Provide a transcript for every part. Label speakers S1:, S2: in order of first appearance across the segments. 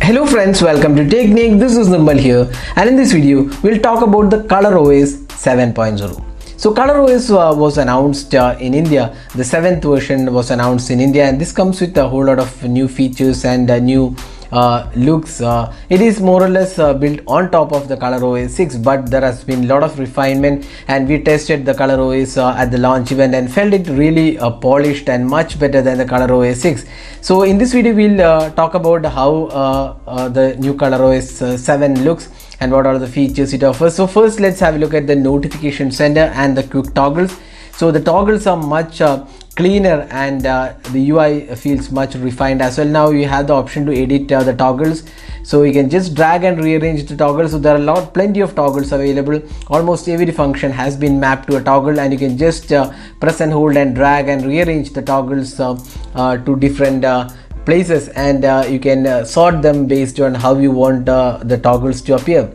S1: Hello friends, welcome to Technique. This is Nirmal here, and in this video we'll talk about the ColorOS 7.0. So ColorOS was announced in India. The 7th version was announced in India, and this comes with a whole lot of new features and new looks. It is more or less built on top of the ColorOS 6, but there has been a lot of refinement, and we tested the ColorOS at the launch event and felt it really polished and much better than the ColorOS 6. So in this video we'll talk about how the new ColorOS 7 looks and what are the features it offers. So first, let's have a look at the notification center and the quick toggles. So the toggles are much cleaner, and the UI feels much refined as well. Now you have the option to edit the toggles, so you can just drag and rearrange the toggles. So there are plenty of toggles available. Almost every function has been mapped to a toggle, and you can just press and hold and drag and rearrange the toggles to different places, and you can sort them based on how you want the toggles to appear.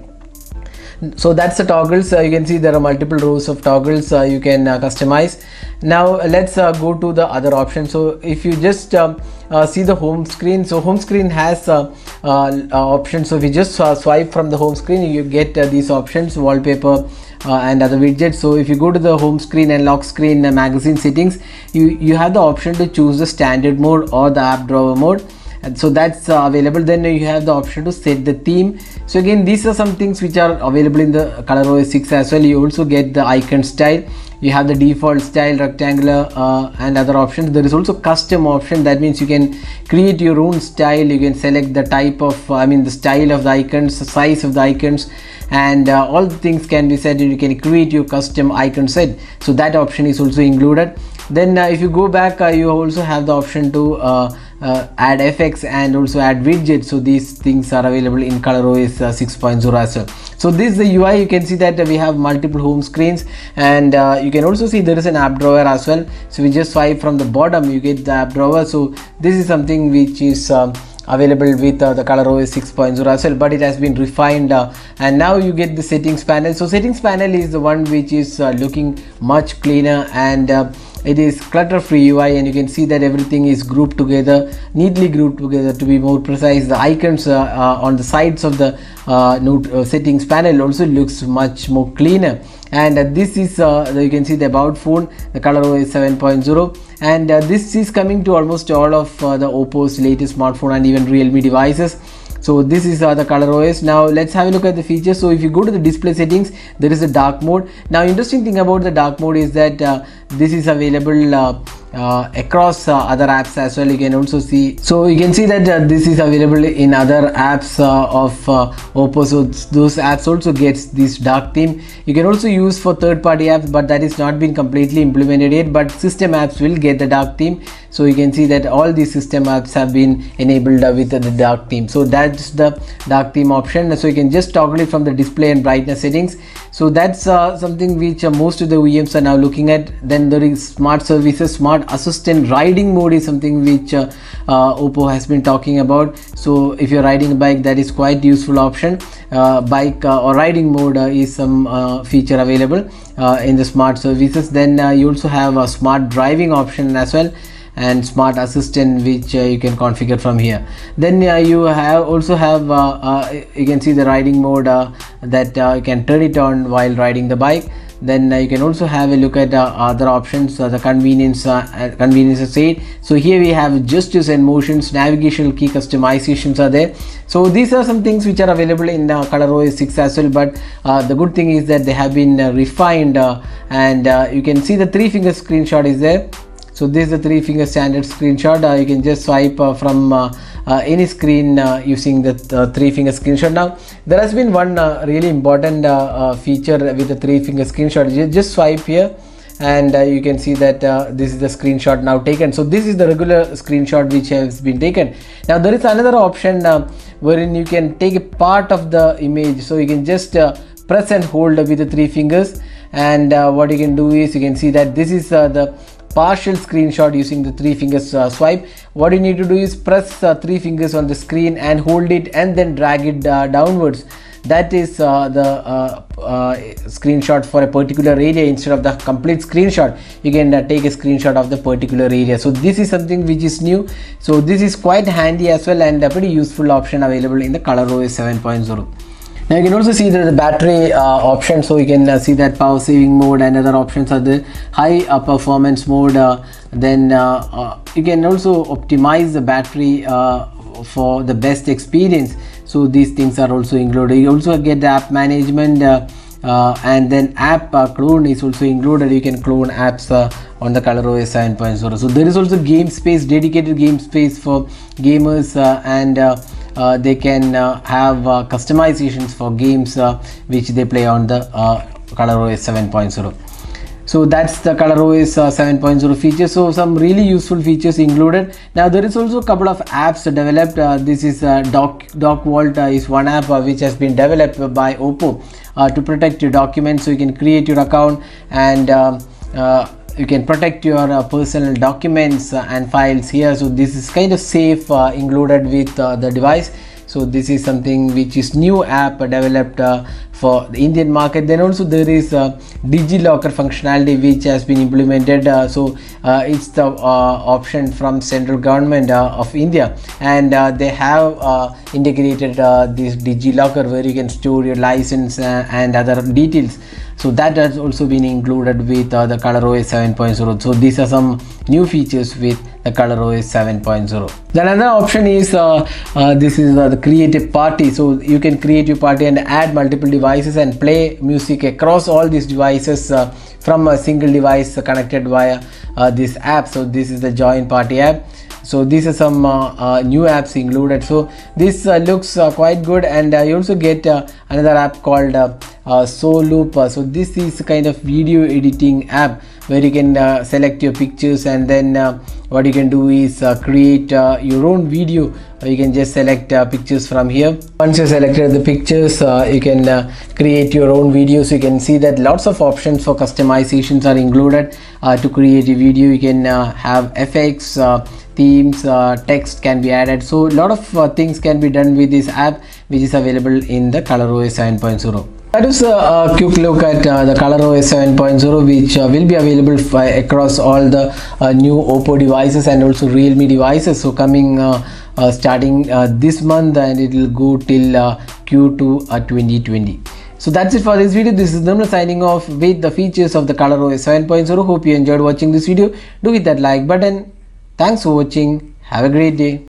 S1: So that's the toggles. You can see there are multiple rows of toggles you can customize. Now let's go to the other option. So if you just see the home screen, so home screen has options. So if you just swipe from the home screen, you get these options: wallpaper and other widgets. So if you go to the home screen and lock screen magazine settings, you have the option to choose the standard mode or the app drawer mode, and so that's available. Then you have the option to set the theme. So again, these are some things which are available in the ColorOS 6 as well. You also get the icon style, you have the default style, rectangular, and other options. There is also custom option. That means you can create your own style. You can select the type of the style of the icons, the size of the icons, and all the things can be set. You can create your custom icon set, so that option is also included. Then if you go back, you also have the option to add effects and also add widgets. So these things are available in ColorOS 6.0 as well. So this is the UI. You can see that we have multiple home screens, and you can also see there is an app drawer as well. So we just swipe from the bottom, you get the app drawer. So this is something which is available with the ColorOS 6.0 as well, but it has been refined, and now you get the settings panel. So settings panel is the one which is looking much cleaner, and it is clutter-free UI, and you can see that everything is grouped together, neatly grouped together. To be more precise, the icons on the sides of the settings panel also looks much more cleaner. And this is you can see the about phone, the ColorOS 7.0, and this is coming to almost all of the Oppo's latest smartphone and even Realme devices. So this is the ColorOS. Now let's have a look at the features. So if you go to the display settings, there is a dark mode. Now interesting thing about the dark mode is that this is available across other apps as well. You can also see, so you can see that this is available in other apps of Oppo. So those apps also gets this dark theme. You can also use for third-party apps, but that is not been completely implemented yet, but system apps will get the dark theme. So you can see that all these system apps have been enabled with the dark theme. So that's the dark theme option. So you can just toggle it from the display and brightness settings. So that's something which most of the OEMs are now looking at. Then there is smart services, smart assistant. Riding mode is something which Oppo has been talking about. So if you're riding a bike, that is quite useful option. Bike or riding mode is some feature available in the smart services. Then you also have a smart driving option as well, and smart assistant, which you can configure from here. Then you also have you can see the riding mode that you can turn it on while riding the bike. Then you can also have a look at other options, the convenience state. So here we have gestures and motions, navigational key customizations are there. So these are some things which are available in ColorOS 6 as well, but the good thing is that they have been refined, and you can see the 3-finger screenshot is there. So this is the 3-finger standard screenshot. You can just swipe from any screen using the 3-finger screenshot. Now there has been one really important feature with the 3-finger screenshot. You just swipe here, and you can see that this is the screenshot now taken. So this is the regular screenshot which has been taken. Now there is another option wherein you can take a part of the image. So you can just press and hold with the 3 fingers, and what you can do is, you can see that this is the partial screenshot using the 3 fingers swipe. What you need to do is press 3 fingers on the screen and hold it, and then drag it downwards. that is the screenshot for a particular area. Instead of the complete screenshot, you can take a screenshot of the particular area. So this is something which is new. So this is quite handy as well, and a pretty useful option available in the ColorOS 7.0. Now you can also see the battery option, so you can see that power saving mode and other options are the high performance mode. Then you can also optimize the battery for the best experience. So these things are also included. You also get the app management, and then app clone is also included. You can clone apps on the ColorOS 7.0. So there is also game space, dedicated game space for gamers, and they can have customizations for games which they play on the ColorOS 7.0. So that's the ColorOS 7.0 feature. So some really useful features included. Now there is also a couple of apps developed. This is DocVault is one app which has been developed by Oppo to protect your documents. So you can create your account, and you can protect your personal documents and files here. So this is kind of safe, included with the device. So this is something which is new app developed for the Indian market. Then also there is DigiLocker functionality which has been implemented. So it's the option from central government of India, and they have integrated this DigiLocker where you can store your license and other details. So that has also been included with the ColorOS 7.0. So these are some new features with the ColorOS 7.0. Then another option is this is the creative party. So you can create your party and add multiple devices and play music across all these devices from a single device connected via this app. So this is the join party app. So these are some new apps included. So this looks quite good, and you also get another app called Loop. So this is a kind of video editing app where you can select your pictures, and then what you can do is create your own video. You can just select pictures from here. Once you selected the pictures, you can create your own video. So you can see that lots of options for customizations are included to create a video. You can have effects, themes, text can be added. So a lot of things can be done with this app, which is available in the ColorOS 7.0. That is a quick look at the ColorOS 7.0, which will be available across all the new Oppo devices and also Realme devices. So coming starting this month, and it will go till Q2 2020. So that's it for this video. This is Nirmal signing off with the features of the ColorOS 7.0. Hope you enjoyed watching this video. Do hit that like button. Thanks for watching. Have a great day.